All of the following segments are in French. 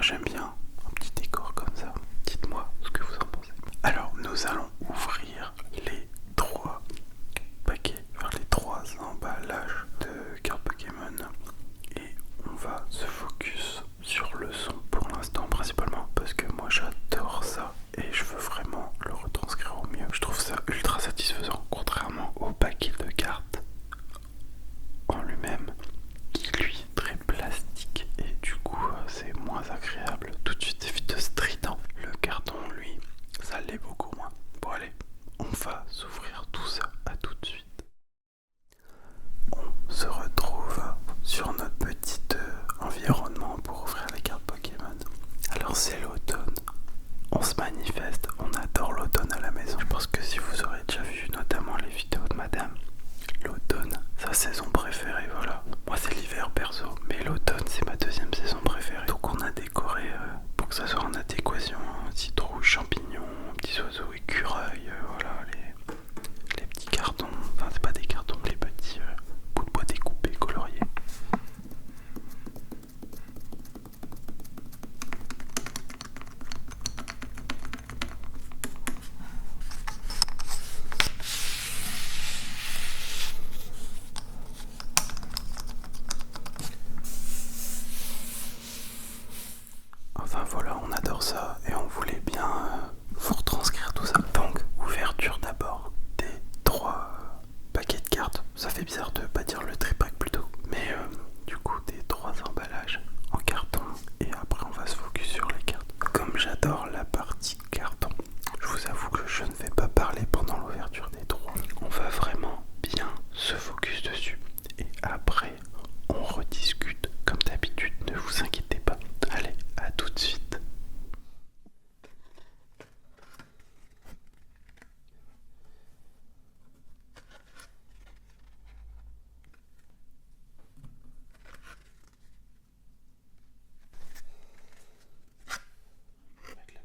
j'aime bien un petit décor comme ça. Dites-moi ce que vous en pensez. Alors nous allons ouvrir les trois paquets, enfin les trois emballages de cartes Pokémon et on va se focus sur le son pour l'instant principalement parce que moi j'adore ça et je veux vraiment le retranscrire au mieux. Je trouve ça ultra satisfaisant contrairement au paquet de cartes en lui-même qui lui est très plastique et du coup c'est moins agréable. Tout de suite c'est vite strident. Le carton lui ça l'est beaucoup moins. Bon allez, on va s'ouvrir tout ça, à tout de suite. On se retrouve sur notre petit environnement pour ouvrir les cartes Pokémon. Alors c'est l'automne, on se manifeste, on adore l'automne à la maison. Je pense que si vous aurez déjà vu notamment les vidéos de madame, l'automne, sa saison préférée, voilà. Moi c'est l'hiver perso, mais l'automne c'est ma deuxième saison préférée. Donc on a décoré pour que ça soit en adéquation, citrouille, champignons, petits oiseaux, écureuils, voilà, les petits cartons, enfin c'est pas des cartons, les petits bouts de bois découpés, coloriés. Enfin voilà, on adore ça et on voulait bien vous retranscrire tout ça. Donc, ouverture d'abord des trois paquets de cartes. Ça fait bizarre de pas dire le tripack plutôt. Mais du coup, des trois emballages en carton. Et après, on va se focus sur les cartes. Comme j'adore la partie carton, je vous avoue que je ne vais pas parler pendant l'ouverture des trois. On va vraiment bien se focus dessus. Et après, on rediscute comme d'habitude. Ne vous inquiétez pas. Allez, à tout de suite. Mettre la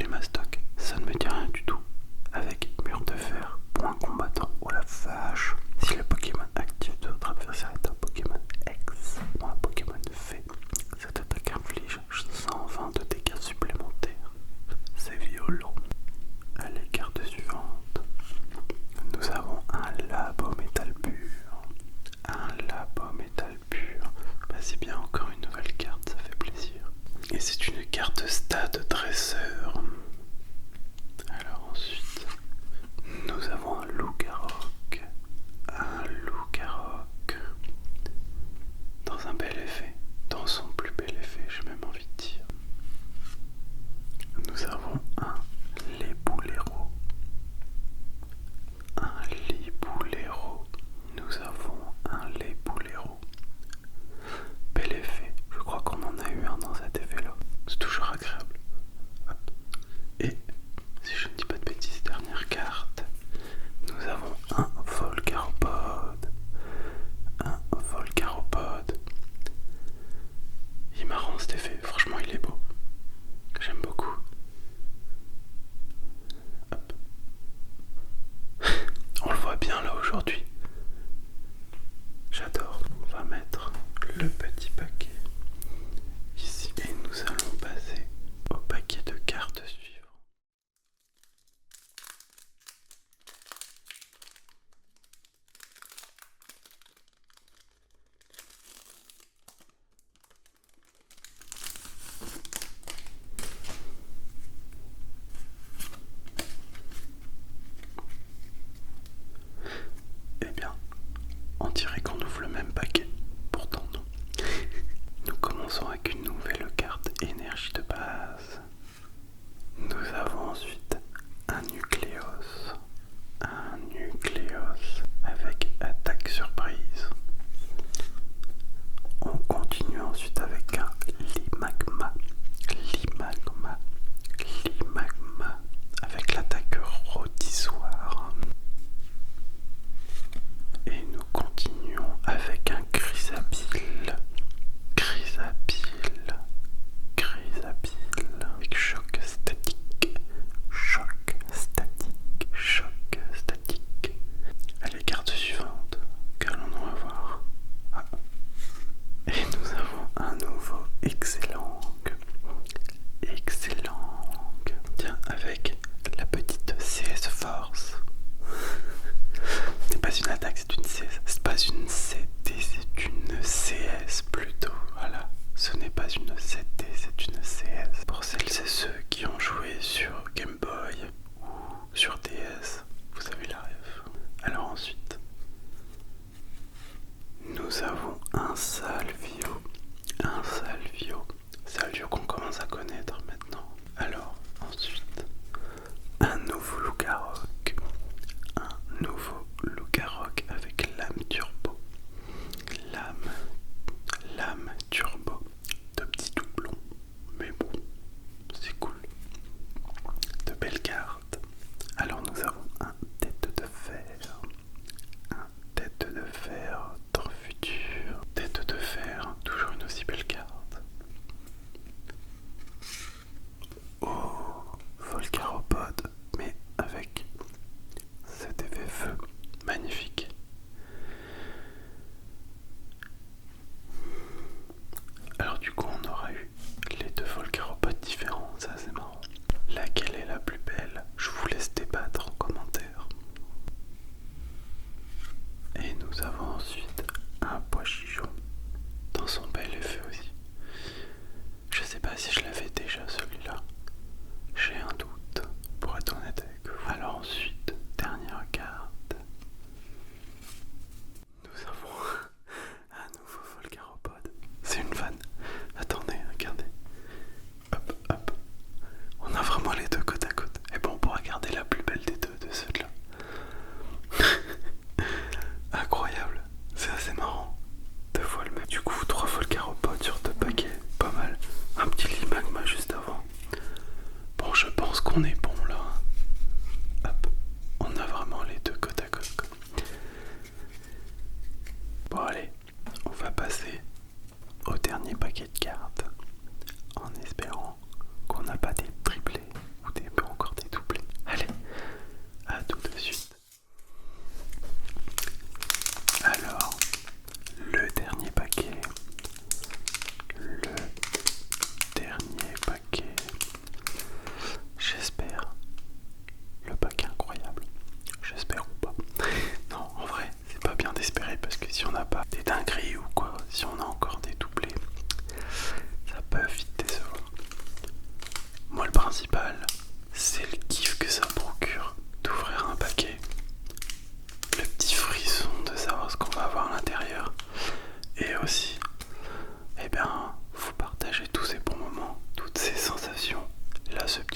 Mastoc, ça ne me dit rien du tout. Avec mur de fer, point combattant, oh la vache. Si le Pokémon actif de votre adversaire est un Pokémon X ou un Pokémon fait, cette attaque inflige 120 de dégâts supplémentaires. C'est violent. Allez, carte suivante. Nous avons un labo métal pur. Un labo métal pur. Bah, c'est bien, encore une nouvelle carte, ça fait plaisir. Et c'est une carte stade dresseur. Alors ensuite, nous avons un loup-garroc. Un loup-garroc. Dans un bel effet. Dans son plus bel effet, j'ai même envie de dire. Nous avons un léboulero. Un léboulero. Nous avons un léboulero. Bel effet. Je crois qu'on en a eu un dans cet effet-là. C'est toujours agréable. Hop. Et, si je ne dis pas de bêtises, dernière carte. Nous avons un Volcaropode. Un Volcaropode. Il est marrant cet effet. Franchement, il est beau. J'aime beaucoup. Hop. On le voit bien là aujourd'hui. J'adore. On va mettre le petit paquet ici et nous allons passer au paquet de cartes suivant. Eh bien, on dirait qu'on ouvre le même paquet. Pourtant non. Nous commençons avec une nouvelle carte énergie de base. Nous avons ensuite un Nucléos. Un Nucléos avec attaque surprise. On continue ensuite avec un Limagma. Limagma. Limagma avec l'attaque rôtissoire. Et nous continuons avec un Chrysabile. Chrysabile. Chrysabile. Avec choc statique. Choc statique. Choc statique. Allez, carte suivante. Qu'allons-nous avoir? Ah. Et nous avons un nouveau excellent. Excellent. Tiens, avec la petite CS Force. C'est pas une attaque, c'est une CS. C'est pas une CT, c'est une CS plutôt. Voilà. Ce n'est pas une CT, c'est une CS. Pour celles et ceux qui ont joué sur Game Boy ou sur DS, vous avez la rêve. Alors ensuite, nous avons un Salvio. Un Salvio. Salvio qu'on commence à connaître maintenant. Alors ensuite, un nouveau loup-garroc. Un nouveau loup-garroc avec lame turbo. Lame turbo. De petits doublons. Mais bon, c'est cool. De belles cartes. Alors nous avons un tête de fer. Un tête de fer dans le futur. Tête de fer, toujours une aussi belle carte. Oh, Volcaropode, mais avec cet effet feu magnifique. Alors du coup on aura eu les deux Volcaropodes différents, ça c'est marrant. Laquelle est la plus belle? Je vous laisse débattre en commentaire. Et nous avons ensuite un pois chichon dans son bel effet aussi. Je sais pas si je l'avais déjà celui-là. J'ai un doute pour être honnête avec vous. Alors ensuite, dernière carte. Nous avons un nouveau Volcaropode. C'est une vanne. Attendez, regardez. Hop, hop. On a vraiment les deux côte à côte. Et bon, on pourra garder la plus belle des deux de ceux-là. Incroyable. C'est assez marrant. Deux fois le même. Du coup, 3 Volcaropodes sur 2 paquets. Pas mal. Un petit Limagma juste avant. Bon, je pense qu'on est bon là. Hop. On a vraiment les deux côte à côte. Bon, allez. On va passer au dernier paquet de cartes. En espérant qu'on n'a pas des triplés ou des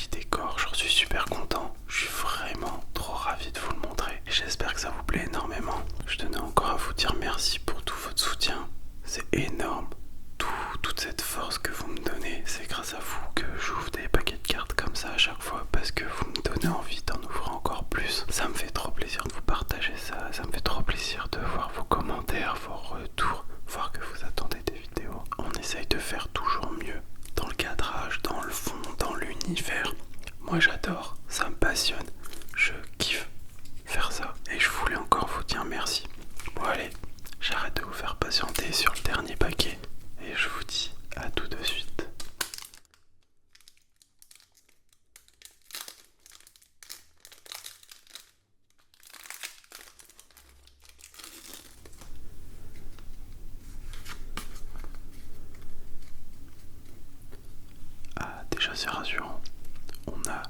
petit décor, j'en suis super content. Je suis vraiment trop ravi de vous le montrer et j'espère que ça vous plaît énormément. Je tenais encore à vous dire merci pour tout votre soutien, c'est énorme. Toute cette force que vous me donnez, c'est grâce à vous que j'ouvre des paquets de cartes comme ça à chaque fois, parce que vous me donnez envie d'en ouvrir encore plus. Ça me fait trop plaisir de vous partager ça, ça me fait trop plaisir de voir vos commentaires, vos retours, voir que vous attendez des vidéos. On essaye de faire toujours mieux, dans le cadrage, dans le fond, dans l'univers. Moi j'adore, ça me passionne, je kiffe faire ça et je voulais encore vous dire merci. Bon allez, j'arrête de vous faire patienter sur le dernier paquet. Et je vous dis à tout de suite. Ah, déjà c'est rassurant. On a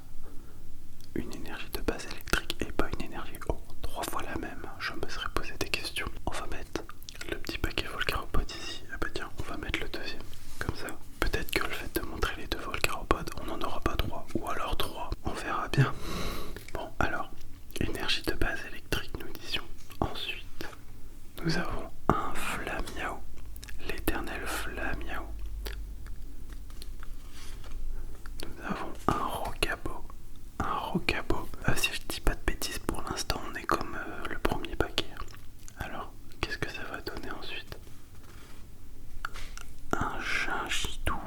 une énergie de base électrique et pas une énergie 3 fois la même. Je me serais posé des questions. On va mettre le petit paquet Volcaropod ici. Ah bah tiens, on va mettre le deuxième. Comme ça, peut-être que le fait de montrer les deux Volcaropods, on n'en aura pas 3. Ou alors 3. On verra bien. Bon, alors, énergie de base électrique, nous disions. Ensuite, nous avons un Flamiao. L'éternel Flamiao. Nous avons un Rocabo. Un Rocabo. Si je dis pas de bêtises, pour l'instant, on est comme le premier paquet. Alors, qu'est-ce que ça va donner ensuite? Un Chinchidou.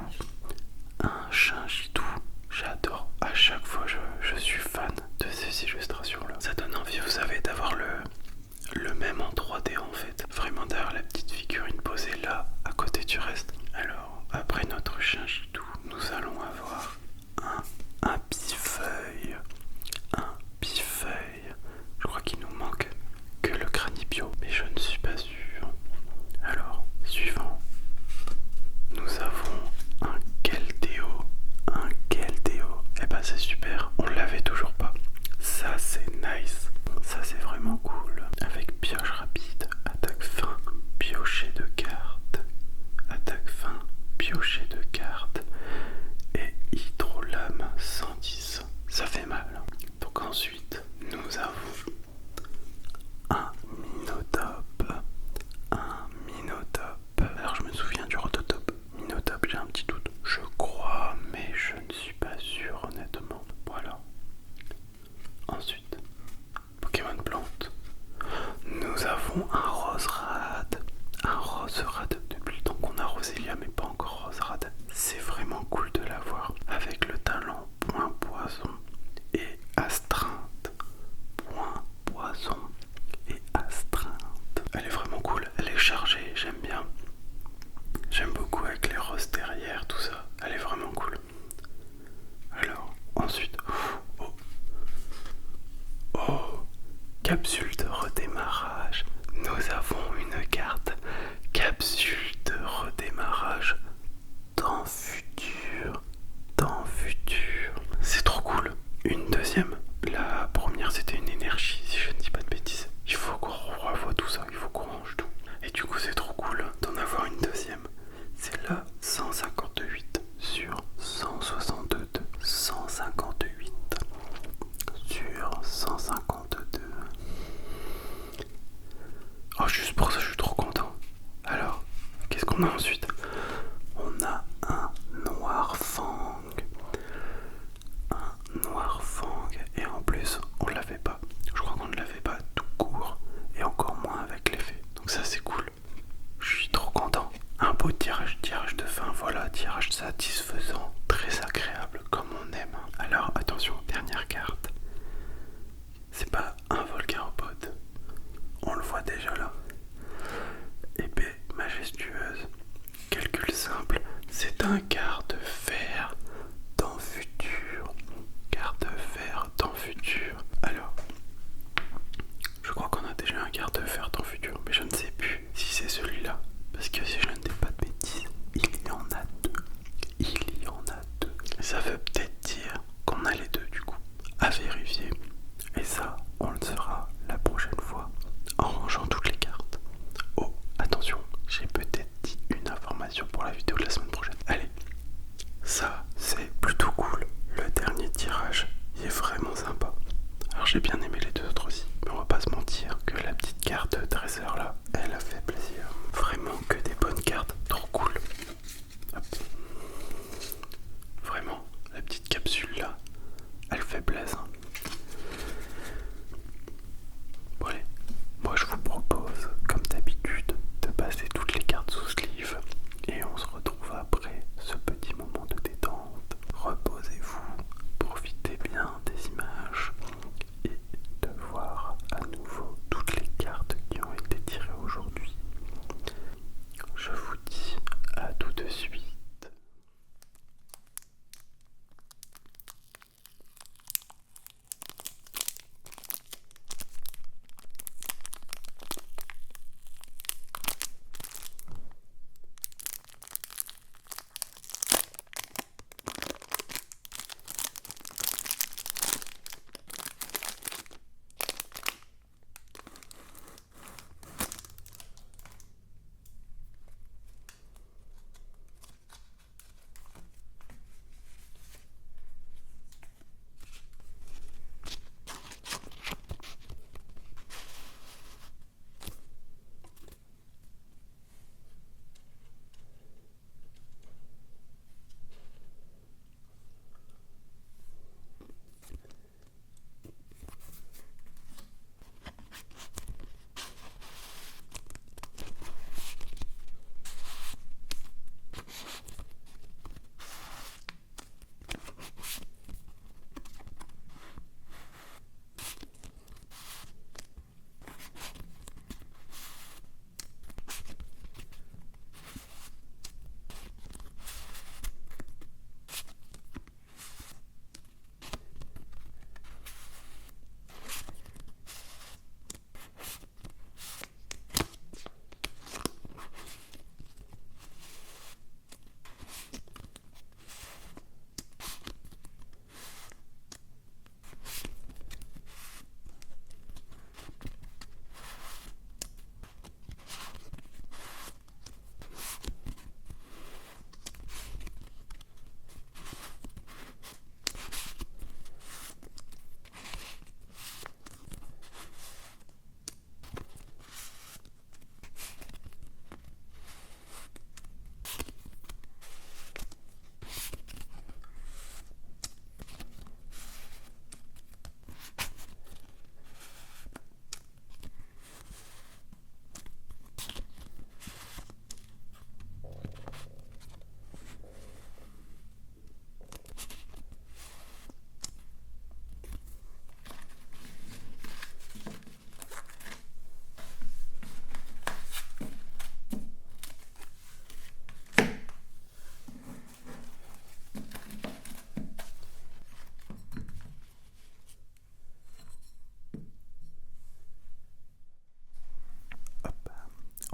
Un Chinchidou. J'adore. À chaque fois, je suis fan de ces illustrations-là. Ça donne envie, vous savez, d'avoir le même en 3D en fait. Vraiment d'avoir la petite figurine posée là, à côté du reste. Alors, après notre Chinchidou, nous allons avoir un Pifeuille. Un Pifeuille. Je crois qu'il nous manque que le Cranibio, mais je ne suis pas sûr. Alors, suivant. Nous avons un Keldeo. Un Keldeo. Eh ben c'est super, on l'avait toujours pas. Ça c'est nice. Ça c'est vraiment cool. Avec pioche rapide, attaque fin, piocher de cartes. Attaque fin, piocher de cartes. Et hydrolame 110. Ça fait mal. Donc ensuite, nous avons un Minotape. Un Minotape. Alors je me souviens du Rototope. Minotape, j'ai un petit doute. Je crois, mais je ne suis pas sûr honnêtement. Voilà. Ensuite, Pokémon plante. Nous avons un Roserade. Un Roserade depuis le temps qu'on a Rosélia, mais pas encore Roserade. C'est vraiment cool de l'avoir. Avec le talent point poison et astreinte. Point poison et astreinte. Elle est vraiment cool. Elle est chargée, j'aime bien. J'aime beaucoup avec les roses derrière, tout ça. Elle est vraiment cool. Alors, ensuite... Oh, capsule de redémarrage. Nous avons une carte capsule de redémarrage dans futur. Dans futur. C'est trop cool. Une deuxième. La première c'était une énergie, si je ne dis pas de bêtises. Il faut qu'on revoie tout ça, il faut qu'on range tout. Et du coup c'est trop cool d'en avoir une deuxième. C'est la 158 sur 162. 158 sur 152. Oh, juste pour ça, je suis trop content. Alors, qu'est-ce qu'on a ensuite? On a un Noir Fang. Un Noir Fang. Et en plus, on l'avait pas. Je crois qu'on ne l'avait pas tout court. Et encore moins avec l'effet. Donc ça, c'est cool. Je suis trop content. Un beau tirage de fin. Voilà, tirage satisfaisant. Très agréable, comme on aime. Alors, attention, dernière carte. C'est pas un Volcaropod. On le voit déjà là. Épée majestueuse. j'ai bien aimé les deux autres aussi. Mais on va pas se mentir que la petite carte trésor là, elle a fait plaisir. Vraiment que des bonnes cartes, trop cool. Hop. Vraiment, la petite capsule là, elle fait plaisir. Bon allez, moi je vous propose, comme d'habitude, de passer toutes les cartes sous sleeve. Et on se retrouve après ce petit moment de détente. Reposez-vous, profitez bien des images et de voir à nouveau toutes les cartes qui ont été tirées aujourd'hui. Je vous dis à tout de suite.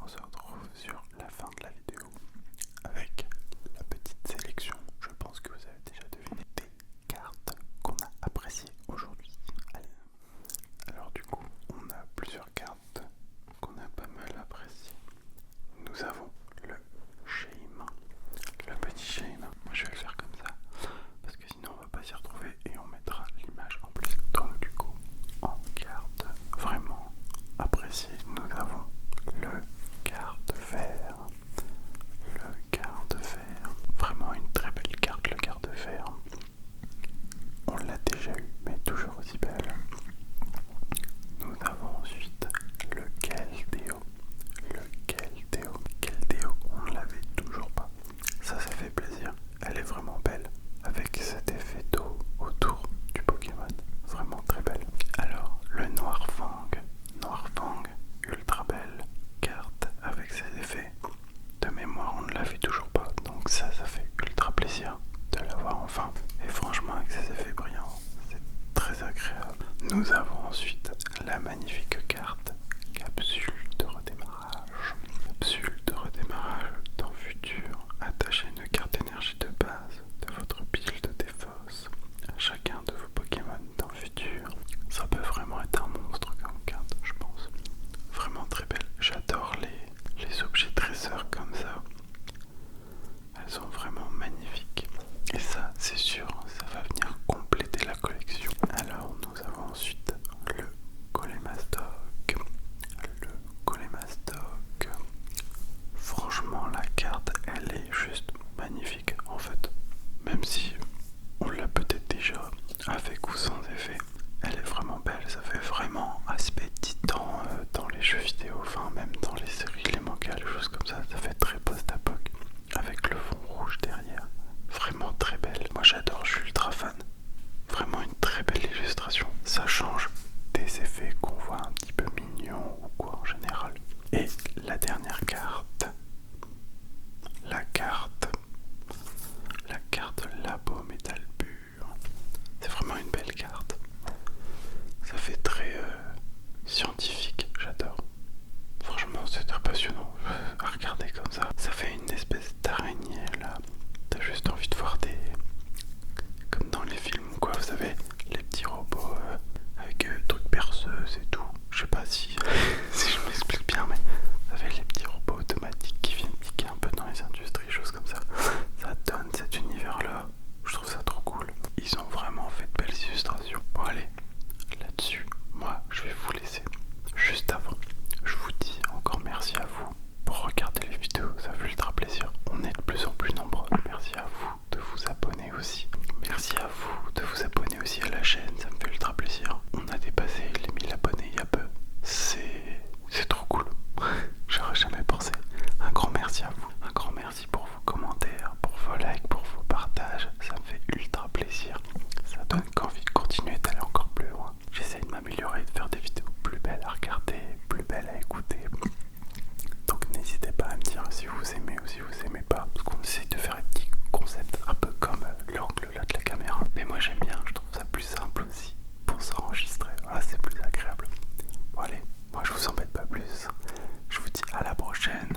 On se retrouve sur la fin de la vidéo avec la petite sélection. Je pense que vous avez déjà deviné des cartes qu'on a appréciées aujourd'hui. Alors du coup, on a plusieurs cartes qu'on a pas mal appréciées. Nous avons le Shame, le petit Shame. Moi je vais le faire comme ça parce que sinon on va pas s'y retrouver et on mettra l'image en plus. Donc du coup, en carte vraiment appréciée, nous avons le carte vert. Le carte vert. Vraiment une très belle carte, le carte vert. On l'a déjà eu, mais toujours aussi belle. Nous avons ensuite le Keldeo. Le Keldeo. Keldeo, on ne l'avait toujours pas. Ça fait plaisir. Elle est vraiment belle. Avec cet effet d'eau autour du Pokémon. Vraiment très belle. Alors, le Noirfang. Noirfang, ultra belle carte avec ses effets. De mémoire, on ne l'avait toujours pas. Donc ça fait ultra plaisir de l'avoir enfin. Et franchement, avec ses effets brillants, c'est très agréable. Nous avons ensuite la magnifique carte Capsule de redémarrage. Capsule de redémarrage dans futur. Attachez une carte énergie de base de votre pile de défausse à chacun de vos Pokémon dans le futur. Ça peut vraiment être un monstre comme carte, je pense. Vraiment très belle. J'adore les objets trésors comme ça. Elles sont vraiment magnifiques. Et ça, c'est sûr, ça va venir compléter la collection. Alors, nous avons ensuite Voilà, c'est plus agréable. Bon allez, moi je vous embête pas plus. Je vous dis à la prochaine.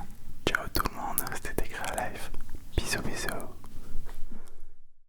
Ciao tout le monde, c'était Créa Life. Bisous bisous.